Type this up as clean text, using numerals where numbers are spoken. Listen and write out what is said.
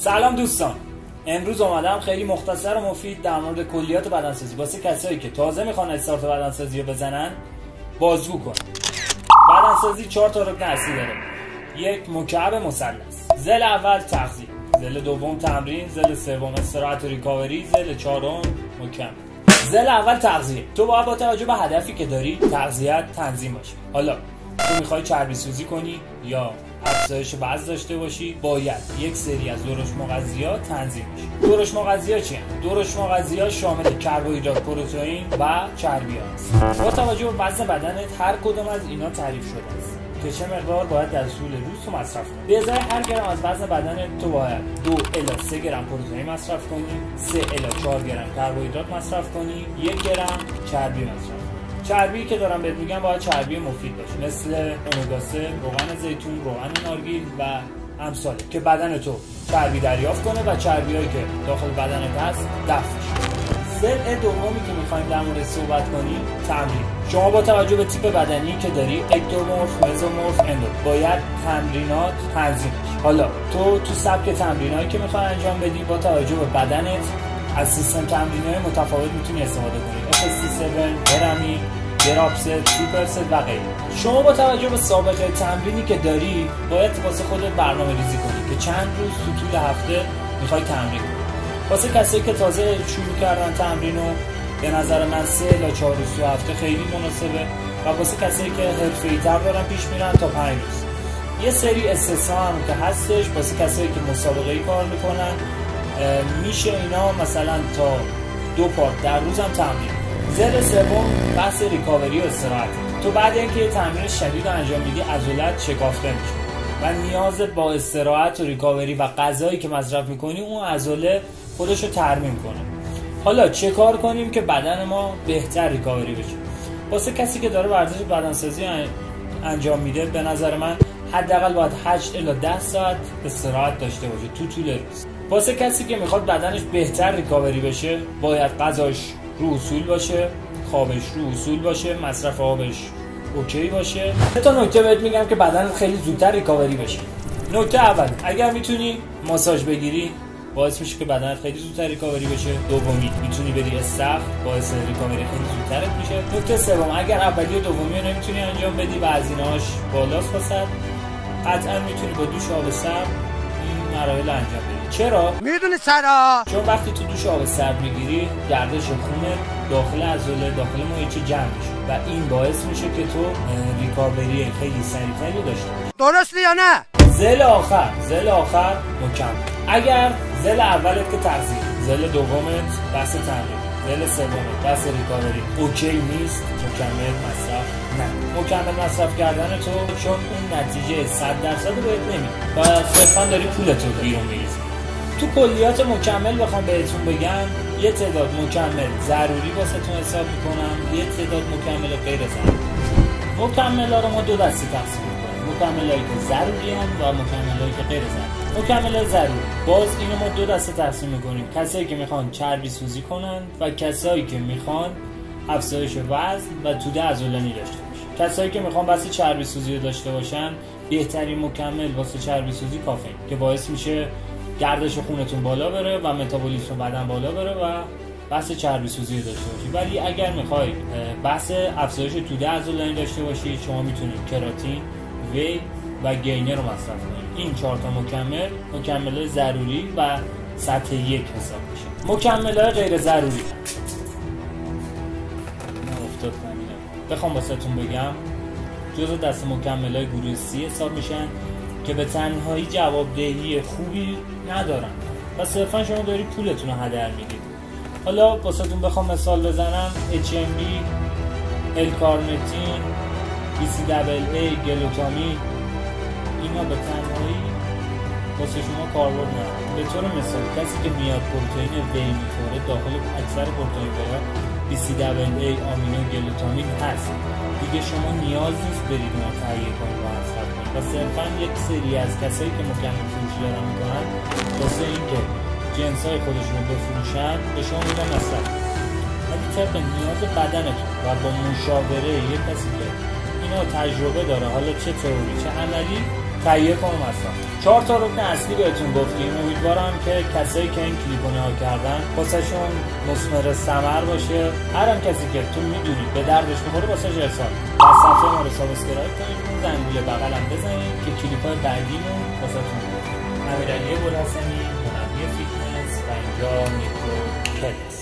سلام دوستان، امروز اومدم خیلی مختصر و مفید در مورد کلیات بدنسازی واسه کسایی که تازه میخوان استارت بدنسازی رو بزنن بازگو کنن. بدنسازی 4 تا رکن اصلی داره. 1. مکعب مثلث. ضلع اول تغذیه، ضلع دوم تمرین، ضلع سوم استراحت و ریکاوری، ضلع چهارم مکمل. ضلع اول تغذیه. تو باید با توجه به هدفی که داری تغذیه‌ات تنظیم باشه. حالا تو میخوای چربی سوزی کنی یا افزایش وزن داشته باشی، باید یک سری از دورش مغذیات تنظیم بشه. دورش مغذیات چیه؟ دورش مغذیات شامل کربوهیدرات، پروتئین و چربی هست. با توجه به وزن بدنت هر کدوم از اینا تعریف شده است که چه مقدار باید در طول روز تو مصرف کنی. به ازای هر گرم از وزن بدنت تو باید 2 الی 3 گرم پروتئین مصرف کنی، 3 الی 4 گرم کربوهیدرات مصرف کنی، 1 گرم چربی مصرف کنی. چربی که دارم بهت میگم باید چربی مفید باشه، مثل امگا 3، روغن زیتون، روغن نارگیل و امثاله، که بدن تو چربی دریافت کنه و چربیایی که داخل بدنت هست دفع شه. ضلع دومی که میخوایم در مورد صحبت کنیم تمرین. شما با توجه به تیپ بدنی که داری، اکتومورف، مزومورف، اندو، باید تمرینات تنظیم بشه. حالا تو سبک تمرینایی که میخوای انجام بدی با توجه به بدنت از سیستم تمرینای متفاوت میتونی استفاده کنی. FSC7، هرمی، گراپست، سوپرست و غیره. شما با توجه به سابقه تمرینی که داری باید واسه خودت برنامه ریزی کنی که چند روز تو طول هفته میخوای تمرین کنی. واسه کسایی که تازه شروع کردن تمرینو به نظر من 3 الی 4 روز تو هفته خیلی مناسبه و واسه کسایی که حرفه‌ای‌تر دارن پیش میرن تا 5 روز. یه سری استثنا هم که هستش واسه کسایی که مسابقه‌ای کار میکنن، میشه اینا مثلا تا 2 پارت در روز هم تمرین. ضلع سوم بحث ریکاوری و استراحت. تو بعد اینکه یه تمرین شدید انجام میدی عضلات شکافته میشه و نیاز با استراحت و ریکاوری و غذایی که مصرف میکنی اون عضله خودش رو ترمیم کنه. حالا چه کار کنیم که بدن ما بهتر ریکاوری بشه؟ واسه کسی که داره ورزش بدنسازی انجام میده به نظر من حداقل باید 8 الی 10 ساعت استراحت داشته باشه تو طول روز. واسه کسی که میخواد بدنش بهتر ریکاوری بشه باید غذاش رو اصول باشه، خوابش رو اصول باشه، مصرف آبش اوکی باشه. 3 تا نکته بهت میگم که بدنت خیلی زودتر ریکاوری بشه. نکته اول، اگر میتونی ماساژ بگیری باعث میشه که بدنت خیلی زودتر ریکاوری بشه. دومی، میتونی بری استخر، باعث ریکاوری خیلی زودتر میشه. نکته سوم، اگر اولی و دومی رو نمیتونی انجام بدی و هزینه‌هاش بالاست واسه، قطعا میتونی با دوش آب سرد این مراحل انجام بدی. چرا؟ میدونی چرا؟ چون وقتی تو دوش آب سرد میگیری گردش خون داخل عضله، داخل مایچه جمع میشه و این باعث میشه که تو ریکاوری خیلی سریعتری داشته باشی. درسته یا نه؟ ضلع آخر مکمل. اگر ضلع اولت که تغذیه، ضلع دومت بحث تمرین، ضلع سومت بحث ریکاوری اوکی نیست، مکمل مصرف نه. مکمل مصرف کردن تو چون اون نتیجه 100% رو بهت نمیده و صرفا داری پولتو بیرون میریزی. تو کلیات مکمل بخوام بهتون بگم، یه تعداد مکمل ضروری واسهتون حساب میکنم، یه تعداد مکمل غیر ضروری. مکمل‌ها رو ما 2 دسته تقسیم میکنیم: مکمل‌هایی که ضروری ان و مکمل‌هایی که غیر ضروری. مکمل ضروری باز اینو ما 2 دسته تقسیم میکنیم: کسایی که میخوان چربی سوزی کنن و کسایی که میخوان افزایش وزن و توده عضلانی داشته باشن. کسایی که میخوان بس چربی سوزی رو داشته باشن، بهترین مکمل واسه چربی سوزی کافئین که باعث میشه گردش خونتون بالا بره و متابولیسم بدن بالا بره و بحث چربی سوزی داشته باشی. ولی اگر میخوای بحث افزایش توده عضلانی داشته باشی، شما میتونید کراتین، وی و گینر رو مصرف کنید. این 4 تا مکمل ضروری و سطح 1 حساب میشه. مکمل‌های غیر ضروری بخوام واسهتون بگم جزء دست مکمل‌های گروه C حساب میشن که به تنهایی جوابدهی خوبی ندارن و صرفا شما داری پولتون رو هدر میدید. حالا واسهتون بخوام مثال بزنم، HMB، L-کارنیتین، BCAA، گلوتامین، اینا به تنهایی واسه شما کاربرد ندارن. به طور مثال کسی که میاد پروتئین وی میخوره، داخل اکثر پروتئین وی‌ها BCAA، آمینو، گلوتامین هست. دیگه شما نیاز نیست برید اون تهیه کنید و مصرف کنید و صرفا یک سری از کسایی که مکمل فروشی دارن میکنن واسه اینکه جنسای خودشون رو بفروشن به شما میدن مصرف. ولی طبق نیاز بدنتون و با مشاوره یک کسی که اینا تجربه داره، حالا چه تئوری چه عملی، تهیه کنم اصلا 4 تا رکن اصلی بهتون گفتیم. امیدوارم که کسایی که این کلیپو نگاه کردن واسهشون مثمر ثمر باشه. هر کسی که تو میدونید به دردش بخوره واسهش ارسال. و صفحه ما رو سابسکرایب کنید، اون زنگوله بغل هم بزنید که کلیپ‌های بعدیمون واسهتون بیاد. امیرعلی ابوالحسنی، مربی فیتنس و اینجا میکرو کدس.